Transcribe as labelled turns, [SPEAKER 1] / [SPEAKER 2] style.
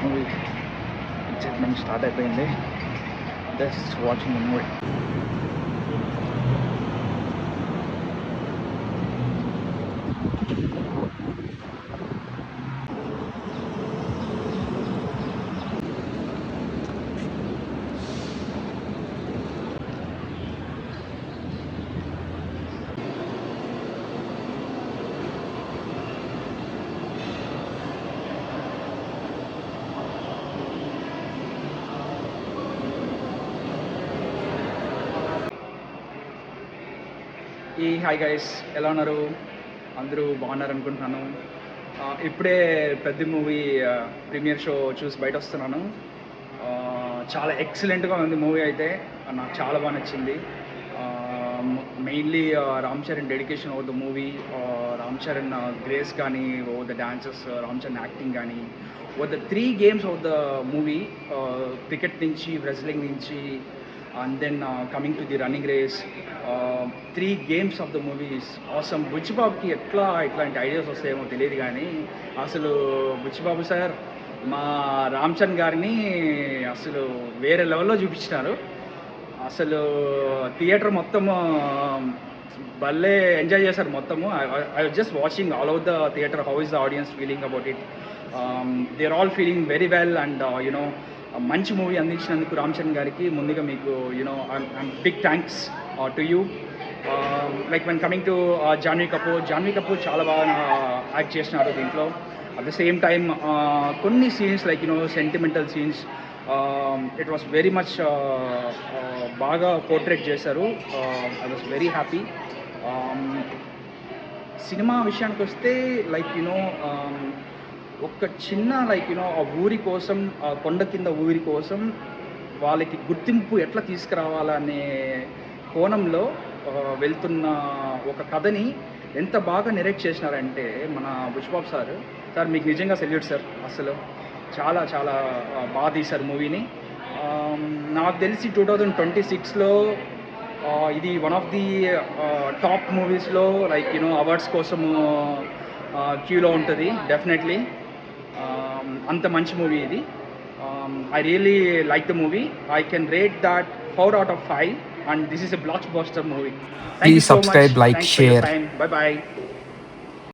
[SPEAKER 1] Movie excitement start అయిపోయింది. Just watching the movie. Hi guys, ఎలా ఉన్నారు? అందరూ బాగున్నారు అనుకుంటున్నాను. ఇప్పుడే పెద్ద మూవీ ప్రీమియర్ షో చూసి బయట వస్తున్నాను. చాలా ఎక్సలెంట్గా ఉంది మూవీ అయితే. నాకు చాలా బాగా నచ్చింది. Mainly Ram Charan dedication over the movie, Ram Charan grace కానీ, over the dances, Ram Charan acting కానీ, over the 3 games of the movie, cricket నుంచి, రెజ్లింగ్ నుంచి, and then coming to the running race, 3 games of the movie is awesome. బుచ్చిబాబుకి ఇట్లాంటి ideas వస్తాయేమో తెలియదు కానీ అసలు Buchibabu sir మా రామ్ చరణ్ గారిని అసలు వేరే లెవెల్లో చూపించినారు. అసలు థియేటర్ మొత్తము భలే ఎంజాయ్ చేశారు మొత్తము. I was just watching all over the theatre how is the audience feeling about it. They are all feeling very well and you know మంచి మూవీ అందించినందుకు రామ్ చరణ్ గారికి ముందుగా మీకు you know big thanks to you. Like when coming to Janhvi Kapoor చాలా బాగా act చేసినారు దీంట్లో. At the same time కొన్ని scenes like you know sentimental scenes it was very much బాగా పోర్ట్రేట్ చేశారు. I was very happy. Cinema విషయానికి వస్తే లైక్ యునో ఒక చిన్న లైక్ యూనో ఆ ఊరి కోసం, ఆ కొండ కింద ఊరి కోసం వాళ్ళకి గుర్తింపు ఎట్లా తీసుకురావాలనే కోణంలో వెళ్తున్న ఒక కథని ఎంత బాగా నెరేట్ చేసినారంటే మన బుచ్చిబాబు సార్ మీకు నిజంగా సెల్యూట్ సార్. అసలు చాలా చాలా బాగా తీశారు మూవీని. నాకు తెలిసి 2026లో ఇది వన్ ఆఫ్ ది టాప్ మూవీస్లో లైక్ యూనో అవార్డ్స్ కోసము క్యూలో ఉంటుంది డెఫినెట్లీ. అంత మంచి మూవీ ఇది. I really like the movie. I can rate that 4 out of 5 and this is a blockbuster movie. Thank you so much.
[SPEAKER 2] Please subscribe, like,
[SPEAKER 1] Thanks for your
[SPEAKER 2] share.
[SPEAKER 1] time. Bye bye.